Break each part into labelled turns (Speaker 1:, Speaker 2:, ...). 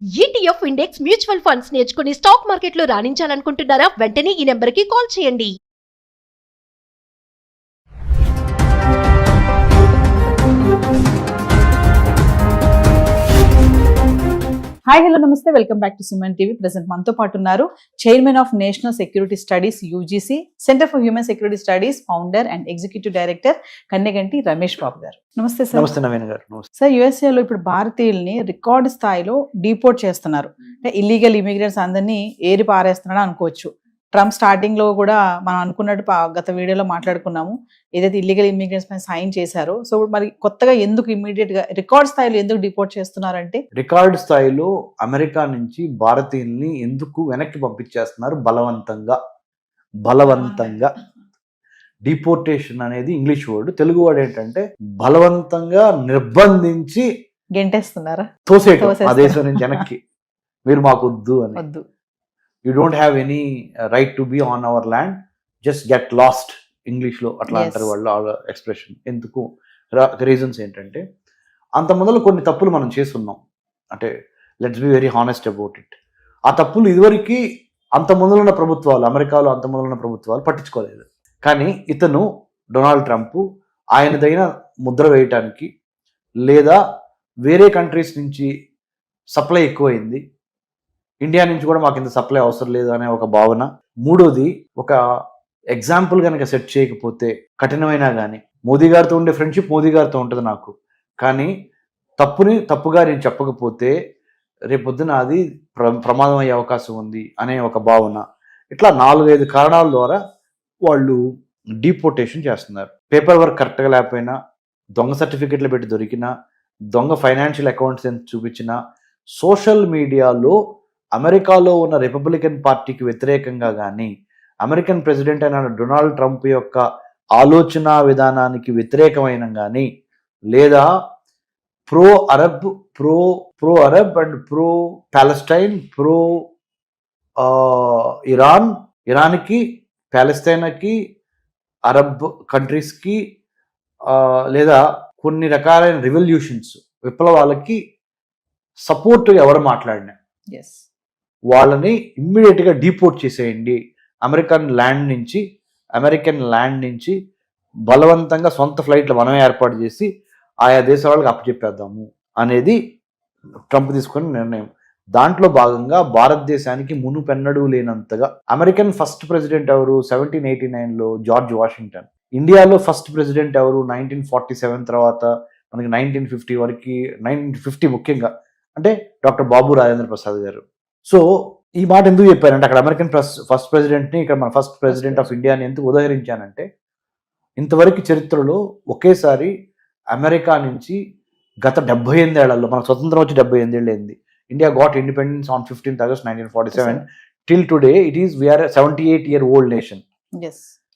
Speaker 1: ETF index mutual funds నేర్చుకుని stock మార్కెట్లో రాణించాలనుకుంటున్నారా? వెంటనే ఈ నెంబర్కి కాల్ చేయండి.
Speaker 2: హాయ్ హలో నమస్తే, welcome back to Suman TV. Present మనతో పాటు ఉన్నారు chairman of national security studies UGC center for human security studies founder and executive director Kanneganti Ramesh Babu గారు. నమస్తే సార్.
Speaker 3: నమస్తే నవీన్ గారు. నమస్తే
Speaker 2: సార్, యుఎస్ఏలో ఇప్పుడు భారతీయుల్ని రికార్డు స్థాయిలో డిపోర్ట్ చేస్తున్నారు. అంటే ఇల్లీగల్ ఇమిగ్రెంట్స్ అందరినీ ఏరి పారేస్తున్నాడు అనుకోవచ్చు. ట్రంప్ స్టార్టింగ్ లో కూడా మనం అనుకున్నట్టు గత వీడియోలో మాట్లాడుకున్నాము, ఏదైతే ఇల్లీగల్ ఇమిగ్రెంట్స్ పైన సైన్ చేశారో. సో మరి కొత్తగా ఎందుకు ఇమీడియట్ గా రికార్డ్ స్థాయిలో ఎందుకు డిపోర్ట్ చేస్తున్నారంటే,
Speaker 3: రికార్డు స్థాయిలో అమెరికా నుంచి భారతీయుల్ని ఎందుకు వెనక్కి పంపించేస్తున్నారు? బలవంతంగా డిపోర్టేషన్ అనేది ఇంగ్లీష్ వర్డ్. తెలుగు వర్డ్ ఏంటంటే బలవంతంగా నిర్బంధించి
Speaker 2: గెంటేస్తున్నారా,
Speaker 3: తోసేయటం ఆ దేశం నుంచి వెనక్కి. మీరు మాకు వద్దు అని,
Speaker 2: వద్దు,
Speaker 3: you don't have any right to be on our land, just get lost. English లో అట్లా అంటారు వాళ్ళు ఎక్స్ప్రెషన్. ఎందుకు? రీజన్స్ ఏంటంటే, అంత మొదలు కొన్ని తప్పులు మనం చేస్తున్నాం. అంటే let's be very honest about it. ఆ తప్పులు ఇదివరకు అంత ముందులున్న ప్రభుత్వాలు, అమెరికాలో అంత ముందులున్న ప్రభుత్వాలు పట్టించుకోలేదు. కానీ ఇతను డొనాల్డ్ ట్రంప్ ఆయనదైన ముద్ర వేయటానికి, లేదా వేరే కంట్రీస్ నుంచి సప్లై ఎక్కువైంది, ఇండియా నుంచి కూడా మాకు ఇంత సప్లై అవసరం లేదు అనే ఒక భావన. మూడోది, ఒక ఎగ్జాంపుల్ కనుక సెట్ చేయకపోతే కఠినమైనా కానీ, మోదీ గారితో ఉండే ఫ్రెండ్షిప్ మోదీ గారితో ఉంటుంది నాకు, కానీ తప్పుని తప్పుగా నేను చెప్పకపోతే రేపొద్దున అది ప్రమాదం అయ్యే అవకాశం ఉంది అనే ఒక భావన. ఇట్లా 4-5 కారణాల ద్వారా వాళ్ళు డిపోర్టేషన్ చేస్తున్నారు. పేపర్ వర్క్ కరెక్ట్గా లేకపోయినా, దొంగ సర్టిఫికెట్లు పెట్టి దొరికినా, దొంగ ఫైనాన్షియల్ అకౌంట్స్ చూపించినా, సోషల్ మీడియాలో అమెరికాలో ఉన్న రిపబ్లికన్ పార్టీకి వ్యతిరేకంగా కానీ, అమెరికన్ ప్రెసిడెంట్ అయిన డొనాల్డ్ ట్రంప్ యొక్క ఆలోచన విధానానికి వ్యతిరేకమైన కానీ, లేదా pro Arab and pro Palestine, pro ఇరాన్కి, ప్యాలెస్తైన్కి, అరబ్ కంట్రీస్కి, లేదా కొన్ని రకాలైన రివల్యూషన్స్, విప్లవాలకి సపోర్ట్ ఎవరు మాట్లాడినా వాళ్ళని ఇమ్మీడియట్గా డిపోర్ట్ చేసేయండి. అమెరికన్ ల్యాండ్ నుంచి బలవంతంగా సొంత ఫ్లైట్లు మనమే ఏర్పాటు చేసి ఆయా దేశాల వాళ్ళకి అప్పచెప్పేద్దాము అనేది ట్రంప్ తీసుకున్న నిర్ణయం. దాంట్లో భాగంగా భారతదేశానికి మునుపెన్నడూ లేనంతగా అమెరికన్ ఫస్ట్ ప్రెసిడెంట్ ఎవరు? 1789లో జార్జ్ వాషింగ్టన్. ఇండియాలో ఫస్ట్ ప్రెసిడెంట్ ఎవరు? 1947 తర్వాత మనకి 1950 వరకు, 1950 ముఖ్యంగా అంటే డాక్టర్ బాబు రాజేంద్ర ప్రసాద్ గారు. సో ఈ మాట ఎందుకు చెప్పానంటే, అక్కడ అమెరికన్ ఫస్ట్ ప్రెసిడెంట్ని, ఇక్కడ మన ఫస్ట్ ప్రెసిడెంట్ ఆఫ్ ఇండియాని ఎందుకు ఉదహరించానంటే, ఇంతవరకు చరిత్రలో ఒకేసారి అమెరికా నుంచి గత 78 ఏళ్లలో, మన స్వతంత్రం వచ్చి 78 ఏళ్ళు అయింది. India got independence on 15th August 1947. Till today it is we are 78-year-old nation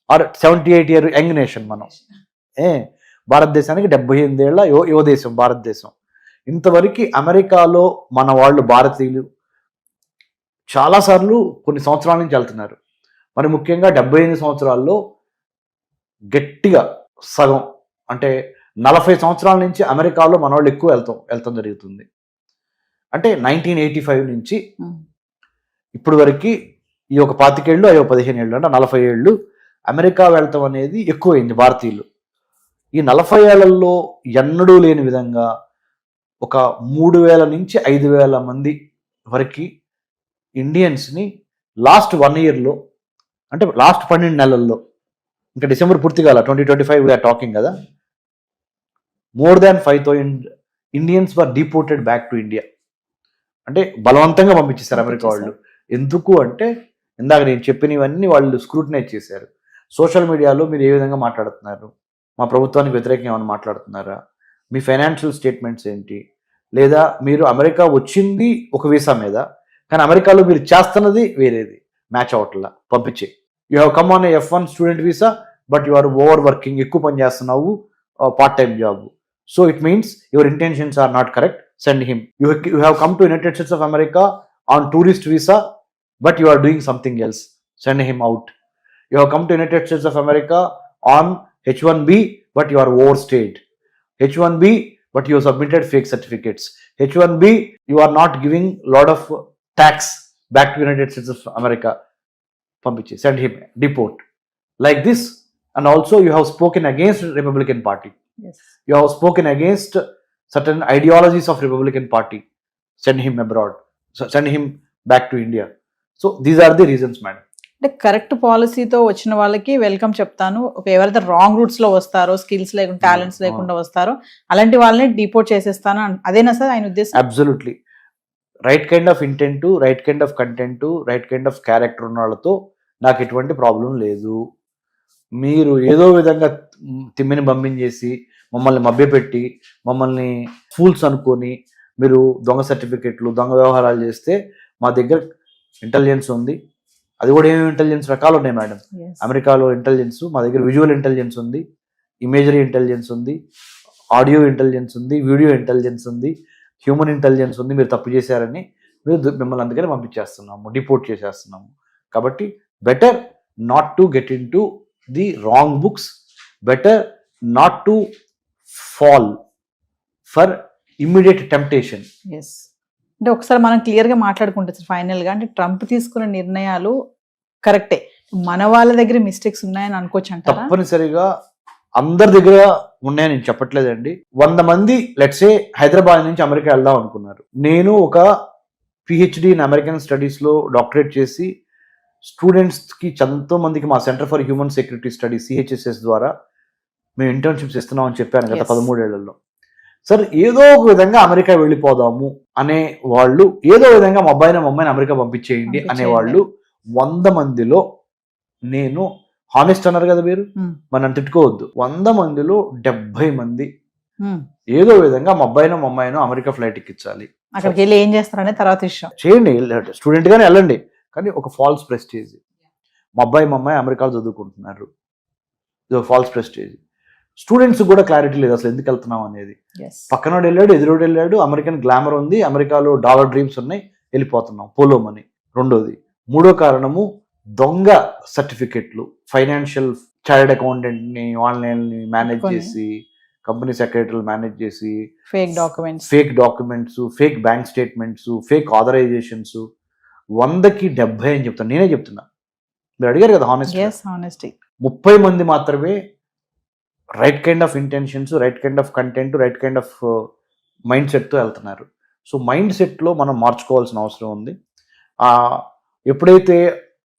Speaker 3: or 78-year young nation. మనం భారతదేశానికి 78 ఏళ్ల యువ దేశం భారతదేశం. ఇంతవరకు అమెరికాలో మన వాళ్ళు, భారతీయులు చాలాసార్లు కొన్ని సంవత్సరాల నుంచి వెళ్తున్నారు. మరి ముఖ్యంగా 78 సంవత్సరాల్లో గట్టిగా సగం, అంటే 40 సంవత్సరాల నుంచి అమెరికాలో మన వాళ్ళు ఎక్కువ వెళ్తాం జరుగుతుంది. అంటే 1985 నుంచి ఇప్పుడు వరకు ఈ ఒక 25 ఏళ్ళు, అయ్యో 15 ఏళ్ళు, అంటే 40 ఏళ్ళు అమెరికా వెళ్తాం అనేది ఎక్కువైంది భారతీయులు. ఈ 40 ఏళ్లలో ఎన్నడూ లేని విధంగా ఒక 3000 నుంచి 5000 మంది వరకు ఇండియన్స్ని లాస్ట్ 1 yearలో, అంటే లాస్ట్ 12 నెలల్లో, ఇంకా డిసెంబర్ పూర్తిగా 2025 వీఆర్ టాకింగ్ కదా, more than 5,000 Indians were deported back to India. అంటే బలవంతంగా పంపించేశారు అమెరికా వాళ్ళు. ఎందుకు అంటే, ఇందాక నేను చెప్పినవన్నీ వాళ్ళు స్క్రూటినైజ్ చేశారు. సోషల్ మీడియాలో మీరు ఏ విధంగా మాట్లాడుతున్నారు, మా ప్రభుత్వానికి వ్యతిరేకంగా ఏమైనా మాట్లాడుతున్నారా, మీ ఫైనాన్షియల్ స్టేట్మెంట్స్ ఏంటి, లేదా మీరు అమెరికా వచ్చింది ఒక వీసా మీద, కానీ అమెరికాలో మీరు చేస్తున్నది వేరేది, మ్యాచ్ అవట్లా, పంపించే. You have come on F1 student visa, but you are over working, ఎక్కువ పని చేస్తున్నావు, part time job. So it means your intentions are not correct, send him. You have come to United States of America on tourist visa, but you are doing something else, send him out. You have come to United States of America on H1B, but you are overstayed. H1B, but you have submitted fake certificates. H1B, you are not giving lot of tax back to United States of America. Pampichi, send him, deport. Like this, and also you have spoken against Republican Party.
Speaker 2: Yes.
Speaker 3: You have spoken against certain ideologies of Republican Party. Send him abroad. So send him back to India. So these are the reasons, madam.
Speaker 2: అంటే correct పాలసీతో వచ్చిన వాళ్ళకి welcome చెప్తాను. ఎవరైతే wrong roots లో వస్తారో, skills లేకుండా, talents లేకుండా వస్తారో అలాంటి వాళ్ళని డిపోర్ట్ చేసేస్తాను, అదేనా సార్ ఆయన ఉద్దేశం?
Speaker 3: Absolutely. Right kind of intent, right kind of content, right kind of character ఉన్న వాళ్ళతో నాకు ఎటువంటి ప్రాబ్లం లేదు. మీరు ఏదో విధంగా తిమ్మిని పంపించేసి మమ్మల్ని మభ్యపెట్టి మమ్మల్ని ఫూల్స్ అనుకొని మీరు దొంగ సర్టిఫికెట్లు, దొంగ వ్యవహారాలు చేస్తే మా దగ్గర ఇంటెలిజెన్స్ ఉంది. అది కూడా ఏమేమి ఇంటెలిజెన్స్ రకాలు ఉన్నాయి మేడం. అమెరికాలో ఇంటెలిజెన్స్, మా దగ్గర విజువల్ ఇంటెలిజెన్స్ ఉంది, ఇమేజరీ ఇంటెలిజెన్స్ ఉంది, ఆడియో ఇంటెలిజెన్స్ ఉంది, వీడియో ఇంటెలిజెన్స్ ఉంది, హ్యూమన్ ఇంటెలిజెన్స్ ఉంది. మీరు తప్పు చేశారని మిమ్మల్ని అందుకని పంపించేస్తున్నాము, డిపోర్ట్ చేసేస్తున్నాము. కాబట్టి better not to get in to the wrong books, better not to fall for immediate temptation.
Speaker 2: Yes. అంటే ఒకసారి మనం క్లియర్ గా మాట్లాడుకుంటే సార్ ఫైనల్ గా, అంటే ట్రంప్ తీసుకున్న నిర్ణయాలు కరెక్టే, మన వాళ్ళ దగ్గర మిస్టేక్స్ ఉన్నాయని అనుకోవచ్చు అంటారా?
Speaker 3: తప్పనిసరిగా అందరి దగ్గర ఉన్నాయని నేను చెప్పట్లేదండి. 100 మంది లెట్సే హైదరాబాద్ నుంచి అమెరికా వెళ్దాం అనుకున్నారు. నేను ఒక పిహెచ్డి ఇన్ అమెరికన్ స్టడీస్ లో డాక్టరేట్ చేసి స్టూడెంట్స్ కి ఎంతో మందికి మా centre for human security studies CHSS ద్వారా మేము ఇంటర్న్షిప్స్ ఇస్తున్నాం అని చెప్పాను గత 13 ఏళ్లలో. సార్ ఏదో ఒక విధంగా అమెరికా వెళ్ళిపోదాము అనే వాళ్ళు, ఏదో విధంగా మా అబ్బాయిని అమెరికా పంపించేయండి అనేవాళ్ళు 100 మందిలో నేను హానెస్ట్ అన్నారు కదా మీరు, మనం తిట్టుకోవద్దు, 100 మందిలో 70 మంది ఏదో విధంగా మా అబ్బాయినో అమెరికా ఫ్లైట్ ఎక్కించాలి.
Speaker 2: అక్కడికి వెళ్ళి ఏం చేస్తారనే తర్వాత విషయం.
Speaker 3: చేయండి, స్టూడెంట్ గానే వెళ్ళండి, కానీ ఒక ఫాల్స్ ప్రెస్టేజ్. మా అమ్మాయి అమెరికాలో చదువుకుంటున్నారు, ఇది ఒక ఫాల్స్ ప్రెస్టేజ్. స్టూడెంట్స్ కూడా క్లారిటీ లేదు అసలు ఎందుకు వెళ్తున్నాం అనేది. పక్కనోడు వెళ్ళాడు, ఎదురోడు వెళ్ళాడు, అమెరికన్ గ్లామర్ ఉంది, అమెరికాలో డాలర్ డ్రీమ్స్ ఉన్నాయి, వెళ్ళిపోతున్నాం పోలో మనీ. రెండోది. మూడో కారణము దొంగ సర్టిఫికెట్లు, ఫైనాన్షియల్ చార్టెడ్ అకౌంటెంట్ ని వాళ్ళని మేనేజ్ చేసి, కంపెనీ సెక్రటరీలు మేనేజ్ చేసి, fake documents, fake bank statements, fake authorisations, 100కి 70 అని చెప్తాను, నేనే చెప్తున్నా. మీరు అడిగారు కదా హానెస్టీ. 30 మంది మాత్రమే right kind of intentions, right kind of content, right kind of mind సెట్తో వెళ్తున్నారు. సో మైండ్ సెట్లో మనం మార్చుకోవాల్సిన అవసరం ఉంది. ఎప్పుడైతే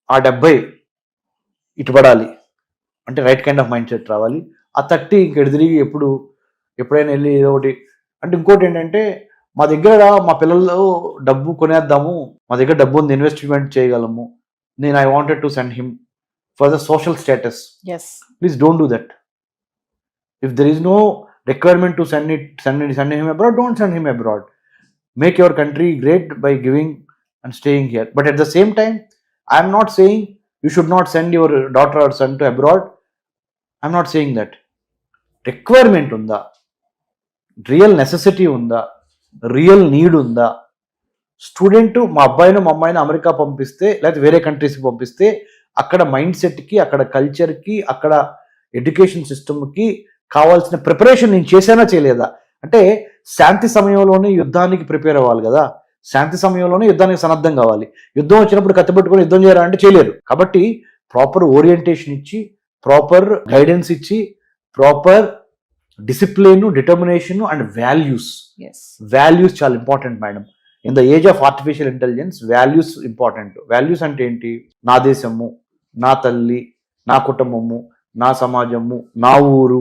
Speaker 3: ఆ 70 ఇటుపడాలి అంటే right kind of mind set రావాలి. ఆ 30 ఇంకెడు తిరిగి ఎప్పుడైనా వెళ్ళి ఏదో ఒకటి అంటే. ఇంకోటి ఏంటంటే మా దగ్గర మా పిల్లలు డబ్బు కొనేద్దాము, మా దగ్గర డబ్బు ఉంది, ఇన్వెస్ట్మెంట్ చేయగలము, నేను I wanted to send him for the social status. Please don't do that. If there is no requirement to send him abroad, don't send him abroad. Make your country great by giving and staying here. But at the same time, I am not saying you should not send your daughter or son to abroad. I am not saying that. Requirement unda, real necessity unda, real need unda. Student మా అబ్బాయిని మా అమ్మాయిని America పంపిస్తే లేకపోతే వేరే కంట్రీస్కి పంపిస్తే అక్కడ మైండ్ సెట్కి, అక్కడ కల్చర్కి, అక్కడ ఎడ్యుకేషన్ సిస్టమ్కి కావాల్సిన ప్రిపరేషన్ నేను చేశానా చేయలేదా? అంటే శాంతి సమయంలోనే యుద్ధానికి ప్రిపేర్ అవ్వాలి కదా, శాంతి సమయంలోనే యుద్ధానికి సన్నద్ధం కావాలి. యుద్ధం వచ్చినప్పుడు కత్తిపెట్టుకొని యుద్ధం చేయాలా అంటే చేయలేరు. కాబట్టి ప్రాపర్ ఓరియంటేషన్ ఇచ్చి, ప్రాపర్ గైడెన్స్ ఇచ్చి, proper discipline, determination and values చాలా important madam. In the age of artificial intelligence values important. Values అంటే ఏంటి? నా దేశము, నా తల్లి, నా కుటుంబము, నా సమాజము, నా ఊరు,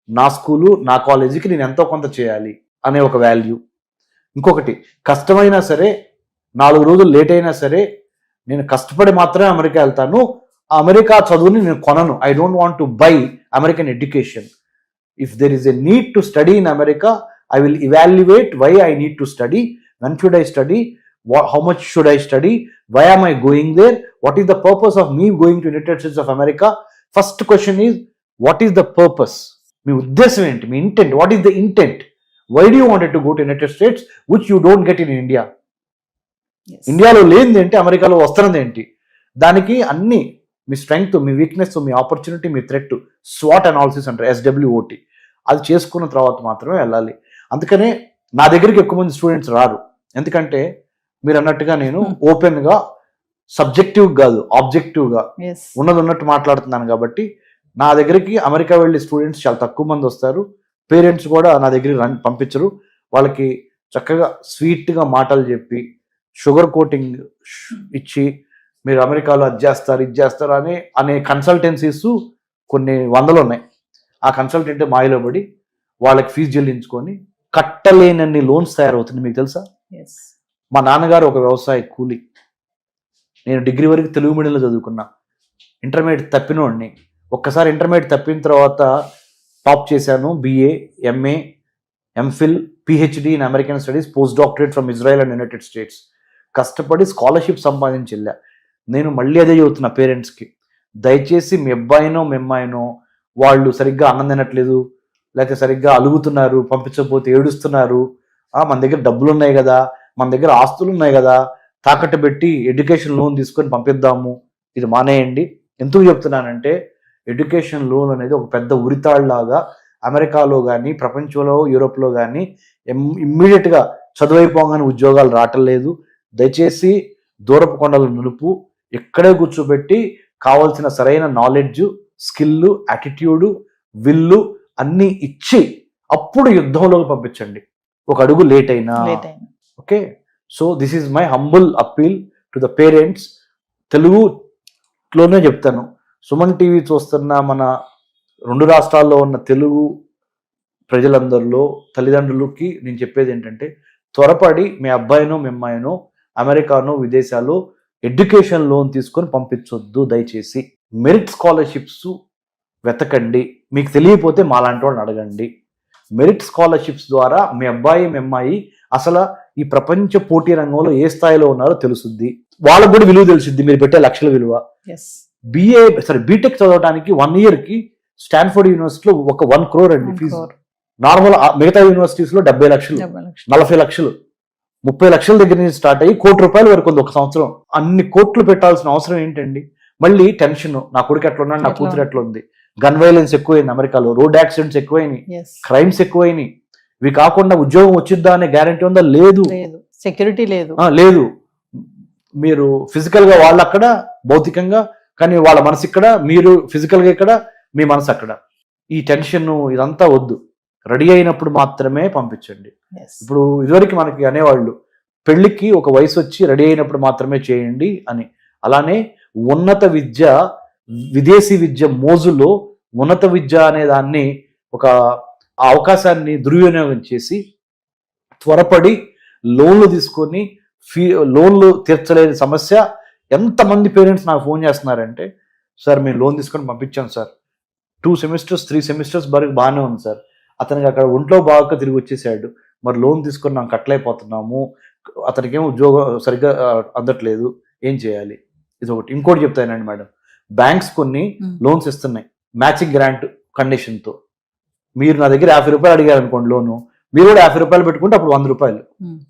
Speaker 3: నా స్కూలు, నా కాలేజీకి నేను ఎంతో కొంత చేయాలి అనే ఒక వాల్యూ. ఇంకొకటి, కష్టమైనా సరే, 4 రోజులు లేట్ అయినా సరే నేను కష్టపడి మాత్రమే అమెరికా వెళ్తాను, అమెరికా చదువుని నేను కొనను. I don't want to buy American education. If there is a need to study in America, I will evaluate why I need to study, when should I study, how much should I study, why am I going there, what is the purpose of me going to United States of America. First question is, what is the purpose? మీ ఉద్దేశం ఏంటి? మీ intent, what is the intent? Why do you wanted to go to United States which you don't get in India? ఇండియాలో లేనిది ఏంటి, అమెరికాలో వస్తున్నది ఏంటి? దానికి అన్ని మీ స్ట్రెంగ్త్, మీ వీక్నెస్, మీ ఆపర్చునిటీ, మీ థ్రెట్, స్వాట్ అనాలిసిస్ అంటారు, SWOT, అది చేసుకున్న తర్వాత మాత్రమే వెళ్ళాలి. అందుకనే నా దగ్గరికి ఎక్కువ మంది స్టూడెంట్స్ రారు. ఎందుకంటే మీరు అన్నట్టుగా నేను ఓపెన్గా సబ్జెక్టివ్ కాదు ఆబ్జెక్టివ్గా ఉన్నది ఉన్నట్టు మాట్లాడుతున్నాను. కాబట్టి నా దగ్గరికి అమెరికా వెళ్ళే స్టూడెంట్స్ చాలా తక్కువ మంది వస్తారు. పేరెంట్స్ కూడా నా దగ్గరికి పంపించరు. వాళ్ళకి చక్కగా స్వీట్గా మాటలు చెప్పి షుగర్ కోటింగ్ ఇచ్చి మీరు అమెరికాలో అది చేస్తారు ఇది చేస్తారు అనే కన్సల్టెన్సీస్ కొన్ని వందలు ఉన్నాయి. ఆ కన్సల్టెంట్ మాయలో పడి వాళ్ళకి ఫీజు చెల్లించుకొని కట్టలేనన్ని లోన్స్ తయారవుతుంది. మీకు తెలుసా? మా నాన్నగారు ఒక వ్యవసాయ కూలి. నేను డిగ్రీ వరకు తెలుగు మీడియంలో చదువుకున్నా. ఇంటర్మీడియట్ తప్పినోడిని. ఒక్కసారి ఇంటర్మీడియట్ తప్పిన తర్వాత టాప్ చేశాను. BA, MA, MPhil, PhD in American studies, post doctorate from Israel and United states. కష్టపడి స్కాలర్షిప్ సంపాదించి వెళ్ళా. నేను మళ్ళీ అదే చెబుతున్నా పేరెంట్స్కి, దయచేసి మీ అబ్బాయినో మీ అమ్మాయినో వాళ్ళు సరిగ్గా అన్నం తినట్లేదు, లేకపోతే సరిగ్గా అలుగుతున్నారు, పంపించకపోతే ఏడుస్తున్నారు, మన దగ్గర డబ్బులు ఉన్నాయి కదా, మన దగ్గర ఆస్తులు ఉన్నాయి కదా, తాకట్టు పెట్టి ఎడ్యుకేషన్ లోన్ తీసుకొని పంపిద్దాము, ఇది మానేయండి. ఎందుకు చెప్తున్నానంటే ఎడ్యుకేషన్ లోన్ అనేది ఒక పెద్ద ఉరితాళ్లాగా అమెరికాలో కానీ ప్రపంచంలో యూరోప్లో కానీ ఇమ్మీడియట్గా చదువైపోగానే ఉద్యోగాలు రావటం లేదు. దయచేసి దూరపు కొండల నులుపు ఎక్కడే కూర్చోబెట్టి కావాల్సిన సరైన నాలెడ్జ్, స్కిల్, యాటిట్యూడ్, విల్లు అన్నీ ఇచ్చి అప్పుడు యుద్ధంలోకి పంపించండి, ఒక అడుగు లేట్ అయినా. Okay, so this is my humble appeal to the parents. తెలుగులోనే చెప్తాను, సుమన్ టీవీ చూస్తున్న మన 2 రాష్ట్రాల్లో ఉన్న తెలుగు ప్రజలందరిలో తల్లిదండ్రులకి నేను చెప్పేది ఏంటంటే, త్వరపడి మీ అబ్బాయినో మీ అమ్మాయినో అమెరికానో విదేశాల్లో ఎడ్యుకేషన్ లోన్ తీసుకొని పంపించొద్దు. దయచేసి మెరిట్ స్కాలర్షిప్స్ వెతకండి. మీకు తెలియకపోతే మాలాంటి వాళ్ళని అడగండి. మెరిట్ స్కాలర్షిప్స్ ద్వారా మీ అబ్బాయి మీ అమ్మాయి అసలు ఈ ప్రపంచ పోటీ రంగంలో ఏ స్థాయిలో ఉన్నారో తెలుసుద్ది. వాళ్ళకు కూడా విలువ తెలుసుద్ది, మీరు పెట్టే లక్షల విలువ. బీటెక్ చదవడానికి 1 yearకి స్టాన్ఫోర్డ్ యూనివర్సిటీలో ఒక 1 crore అండి ఫీజు. నార్మల్ మిగతా యూనివర్సిటీస్ లో 70 లక్షలు, 40 లక్షలు, 30 లక్షల దగ్గర నుంచి స్టార్ట్ అయ్యి ₹1 కోటి వరకు ఉంది ఒక సంవత్సరం. అన్ని కోట్లు పెట్టాల్సిన అవసరం ఏంటండి? మళ్ళీ టెన్షన్, నా కొడుకు ఎట్లా ఉన్నాడు, నా కూతురు ఎట్లా ఉంది, గన్ వైలెన్స్ ఎక్కువైంది అమెరికాలో, రోడ్ యాక్సిడెంట్స్ ఎక్కువైనాయి, క్రైమ్స్ ఎక్కువైనాయి. ఇవి కాకుండా ఉద్యోగం వచ్చిద్దా అనే గ్యారంటీ ఉందా? లేదు.
Speaker 2: సెక్యూరిటీ లేదు.
Speaker 3: లేదు. మీరు ఫిజికల్ గా వాళ్ళు అక్కడ భౌతికంగా, కానీ వాళ్ళ మనసు ఇక్కడ, మీరు ఫిజికల్ గా ఇక్కడ, మీ మనసు అక్కడ. ఈ టెన్షన్ ఇదంతా వద్దు. రెడీ అయినప్పుడు మాత్రమే పంపించండి. ఇప్పుడు ఇదివరకు మనకి అనేవాళ్ళు పెళ్లికి ఒక వయసు వచ్చి రెడీ అయినప్పుడు మాత్రమే చేయండి అని. అలానే ఉన్నత విద్య, విదేశీ విద్య మోజులో ఉన్నత విద్య అనే దాన్ని ఒక అవకాశాన్ని దుర్వినియోగం చేసి త్వరపడి లోన్లు తీసుకొని లోన్లు తీర్చలేని సమస్య. ఎంతమంది పేరెంట్స్ నాకు ఫోన్ చేస్తున్నారంటే, సార్ మేము లోన్ తీసుకొని పంపించాం సార్, 2 semesters 3 semesters వరకు బాగానే ఉంది సార్, అతనికి అక్కడ ఒంట్లో బాగా తిరిగి వచ్చేసాడు, మరి లోన్ తీసుకొని మనం కట్టలేకపోతున్నాము, అతనికి ఏమో ఉద్యోగం సరిగ్గా అందట్లేదు, ఏం చేయాలి? ఇది ఒకటి. ఇంకోటి చెప్తానండి మేడం, బ్యాంక్స్ కొన్ని లోన్స్ ఇస్తున్నాయి మ్యాచింగ్ గ్రాంట్ కండిషన్తో. మీరు నా దగ్గర ₹50 అడిగారు అనుకోండి లోను, మీరు కూడా ₹50 పెట్టుకుంటే అప్పుడు ₹100,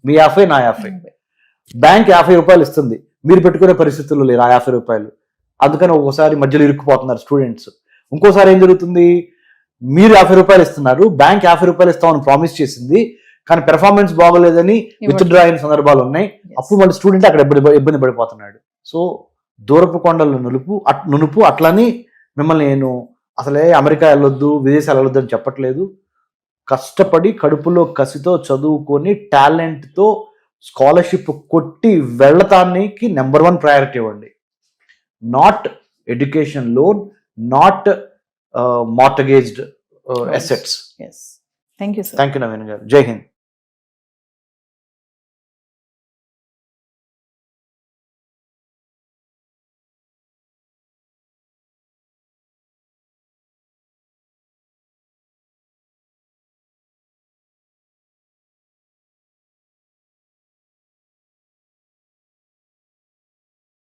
Speaker 3: మీ 50 నా 50. బ్యాంక్ ₹50 ఇస్తుంది, మీరు పెట్టుకునే పరిస్థితుల్లో లేరు ఆ ₹50. అందుకని ఒక్కోసారి మధ్యలో ఇరుక్కుపోతున్నారు స్టూడెంట్స్. ఇంకోసారి ఏం జరుగుతుంది, మీరు ₹50 ఇస్తున్నారు, బ్యాంక్ ₹50 ఇస్తామని ప్రామిస్ చేసింది, కానీ పెర్ఫార్మెన్స్ బాగోలేదని విత్డ్రా అయిన సందర్భాలు ఉన్నాయి. అప్పుడు మళ్ళీ స్టూడెంట్ అక్కడ ఇబ్బంది పడిపోతున్నాడు. సో దూరపు కొండల నునుపు అట్లని మిమ్మల్ని నేను అసలే అమెరికా వెళ్ళొద్దు, విదేశాలు వెళ్ళొద్దు అని చెప్పట్లేదు. కష్టపడి కడుపులో కసితో చదువుకొని టాలెంట్తో స్కాలర్షిప్ కొట్టి వెళ్ళటానికి నెంబర్ 1 ప్రయారిటీ ఇవ్వండి. Not education loan, not mortgaged assets.
Speaker 2: Thank you
Speaker 3: Naveen గారు. జై హింద్.